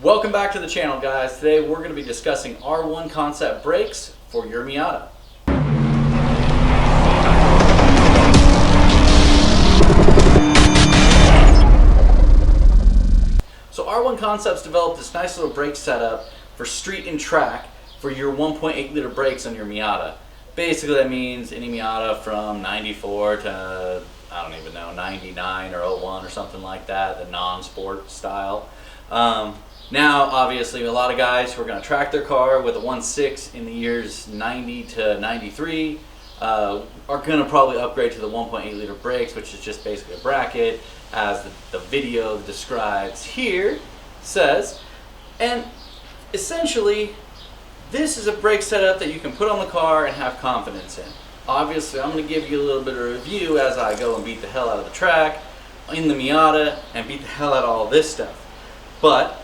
Welcome back to the channel, guys. Today we're going to be discussing R1 concept brakes for your Miata. So R1 Concepts developed this nice little brake setup for street and track for your 1.8 liter brakes on your Miata. Basically that means any Miata from 94 to, I don't even know, 99 or 01 or something like that, the non-sport style. Now, obviously, a lot of guys who are going to track their car with a 1.6 in the years 90 to 93 are going to probably upgrade to the 1.8 liter brakes, which is just basically a bracket, as the video describes here says. And essentially, this is a brake setup that you can put on the car and have confidence in. Obviously, I'm going to give you a little bit of a review as I go and beat the hell out of the track in the Miata and beat the hell out of all this stuff. But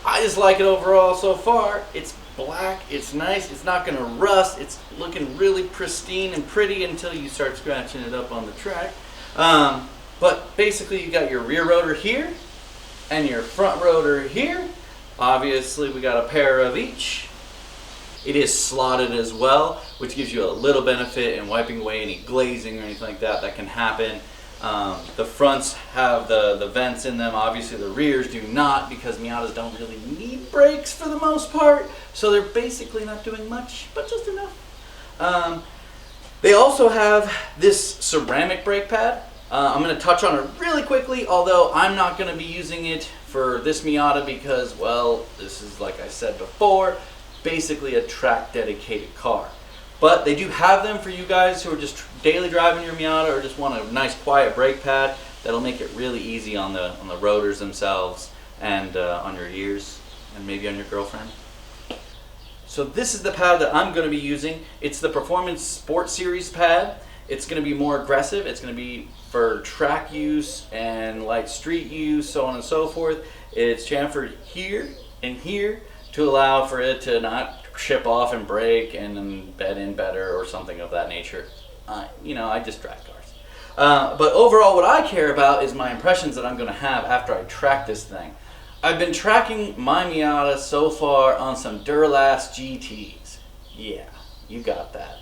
I just like it overall so far. It's black, it's nice, it's not gonna rust, it's looking really pristine and pretty until you start scratching it up on the track. But basically you got your rear rotor here and your front rotor here. Obviously we got a pair of each. It is slotted as well, which gives you a little benefit in wiping away any glazing or anything like that that can happen. The fronts have the vents in them. Obviously the rears do not, because Miatas don't really need brakes for the most part, so they're basically not doing much, but just enough. They also have this ceramic brake pad. I'm going to touch on it really quickly, although I'm not going to be using it for this Miata because, well, this is, like I said before, basically a track dedicated car. But they do have them for you guys who are just daily driving your Miata or just want a nice quiet brake pad that'll make it really easy on the rotors themselves and on your ears and maybe on your girlfriend. So this is the pad that I'm going to be using. It's the Performance Sport Series pad. It's going to be more aggressive. It's going to be for track use and light street use, so on and so forth. It's chamfered here and here to allow for it to not chip off and break and bed in better or something of that nature. I just track cars. But overall what I care about is my impressions that I'm going to have after I track this thing. I've been tracking my Miata so far on some Duralast GTs. Yeah, you got that.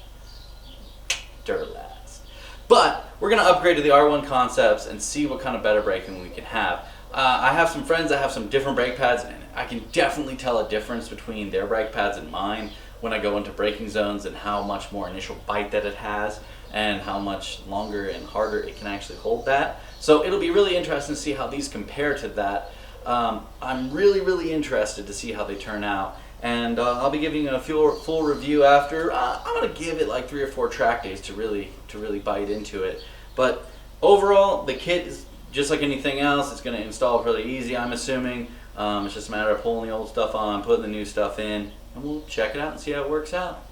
Duralast. But we're going to upgrade to the R1 Concepts and see what kind of better braking we can have. I have some friends that have some different brake pads, and I can definitely tell a difference between their brake pads and mine when I go into braking zones and how much more initial bite that it has and how much longer and harder it can actually hold that. So it'll be really interesting to see how these compare to that. I'm really interested to see how they turn out, and I'll be giving a full review after. I'm going to give it like 3 or 4 track days to really bite into it. But overall, the kit is just like anything else. It's going to install really easy, I'm assuming. It's just a matter of pulling the old stuff on, putting the new stuff in, and we'll check it out and see how it works out.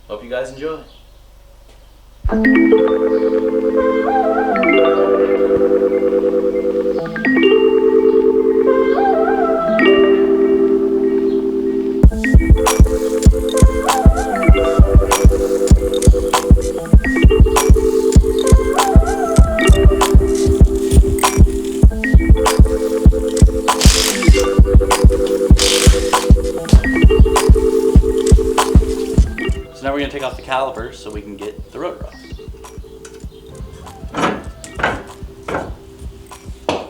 Hope you guys enjoy. So now we're going to take off the calipers so we can get the rotor off.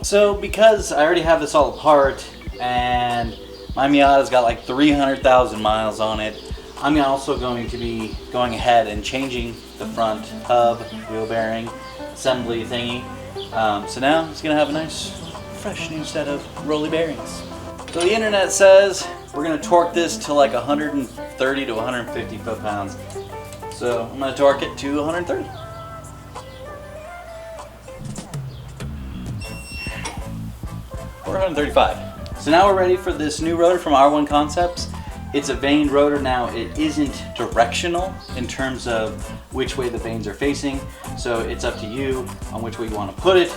So because I already have this all apart and my Miata's got like 300,000 miles on it, I'm also going to be going ahead and changing the front hub, wheel bearing, assembly thingy. So now it's going to have a nice fresh new set of rolly bearings. So the internet says we're going to torque this to like 130 to 150 foot-pounds. So I'm going to torque it to 130. Or 135. So now we're ready for this new rotor from R1 Concepts. It's a vaned rotor. Now it isn't directional in terms of which way the vanes are facing. So it's up to you on which way you want to put it.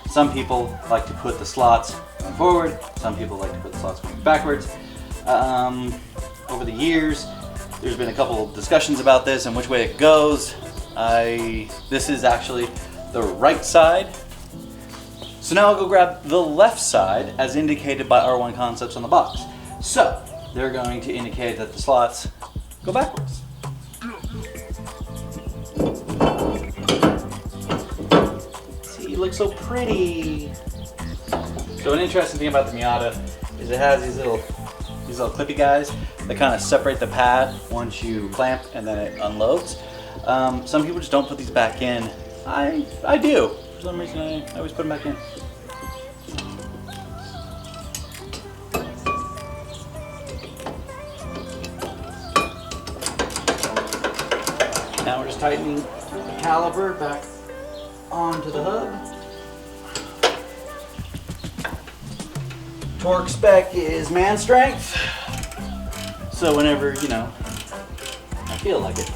Some people like to put the slots going forward. Some people like to put the slots going backwards. Over the years, there's been a couple discussions about this and which way it goes. This is actually the right side. So now I'll go grab the left side as indicated by R1 Concepts on the box. So they're going to indicate that the slots go backwards. See, it looks so pretty. So an interesting thing about the Miata is it has these little clippy guys that kind of separate the pad once you clamp and then it unloads. Some people just don't put these back in. I do. For some reason I always put them back in. Now we're just tightening the caliper back onto the hub. Torque spec is man strength. So whenever, you know, I feel like it.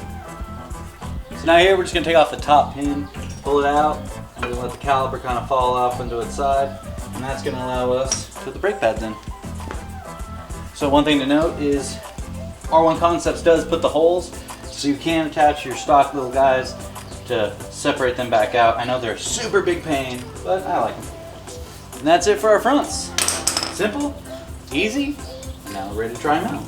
So now here we're just gonna take off the top pin, pull it out, and we're gonna let the caliper kind of fall off into its side. And that's gonna allow us to put the brake pads in. So one thing to note is R1 Concepts does put the holes, so you can attach your stock little guys to separate them back out. I know they're a super big pain, but I like them. And that's it for our fronts. Simple, easy, and now we're ready to try them out.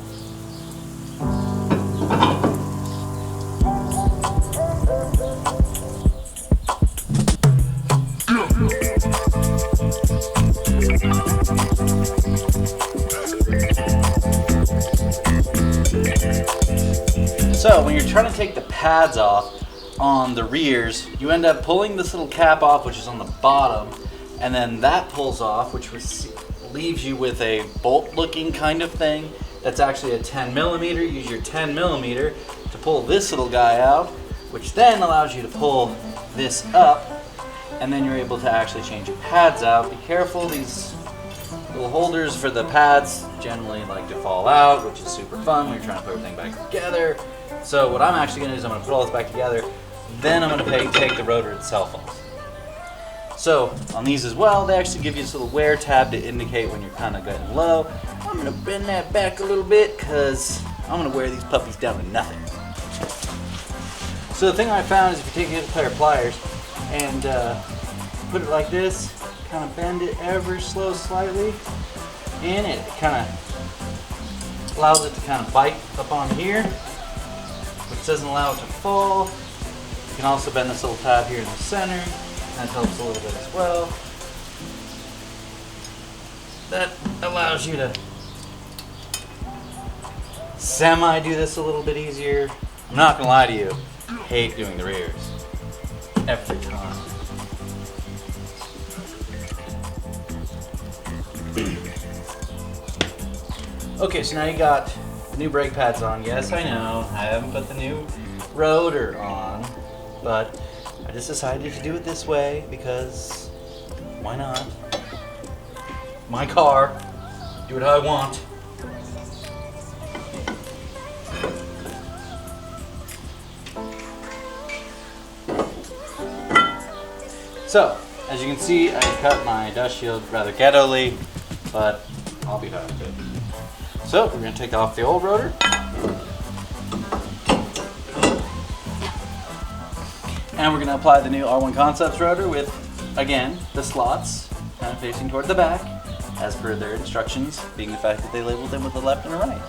So when you're trying to take the pads off on the rears, you end up pulling this little cap off, which is on the bottom, and then that pulls off, which leaves you with a bolt looking kind of thing that's actually a 10 millimeter. Use your 10 millimeter to pull this little guy out, which then allows you to pull this up, and then you're able to actually change your pads out. Be careful, these little holders for the pads generally like to fall out, which is super fun when you're trying to put everything back together. So what I'm actually going to do is I'm going to put all this back together, then I'm going to take the rotor itself off. So on these as well, they actually give you this little wear tab to indicate when you're kind of getting low. I'm going to bend that back a little bit because I'm going to wear these puppies down to nothing. So the thing I found is if you take a pair of pliers and put it like this, kind of bend it ever so slightly, and it kind of allows it to kind of bite up on here, which doesn't allow it to fall. You can also bend this little tab here in the center. That helps a little bit as well. That allows you to semi-do this a little bit easier. I'm not gonna lie to you, I hate doing the rears. Every time. Okay, so now you got the new brake pads on. Yes, I know, I haven't put the new rotor on, but I just decided to do it this way because why not? My car, do what I want. So, as you can see, I cut my dust shield rather ghetto-ly, but I'll be back with it. So, we're going to take off the old rotor. And we're going to apply the new R1 Concepts rotor with, again, the slots kind of facing toward the back, as per their instructions, being the fact that they labeled them with the left and the right.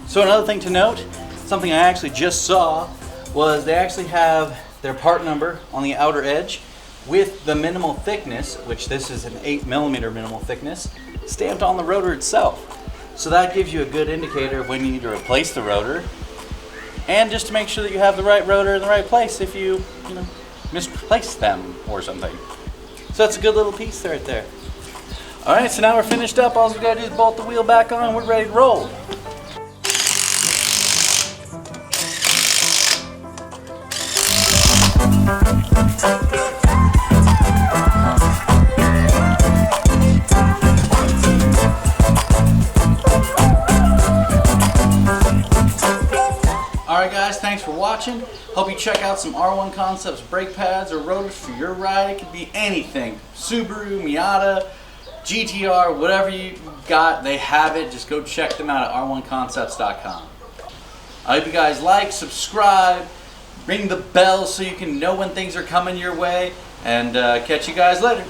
So another thing to note, something I actually just saw, was they actually have their part number on the outer edge with the minimal thickness, which this is an 8 millimeter minimal thickness, stamped on the rotor itself. So that gives you a good indicator of when you need to replace the rotor, and just to make sure that you have the right rotor in the right place if you misplace them or something. So that's a good little piece right there. All right, so now we're finished up. All we gotta do is bolt the wheel back on and we're ready to roll. Alright guys, thanks for watching. Hope you check out some R1 Concepts brake pads or rotors for your ride. It could be anything. Subaru, Miata, GTR, whatever you got, they have it. Just go check them out at r1concepts.com. I hope you guys like, subscribe, ring the bell so you can know when things are coming your way, and catch you guys later.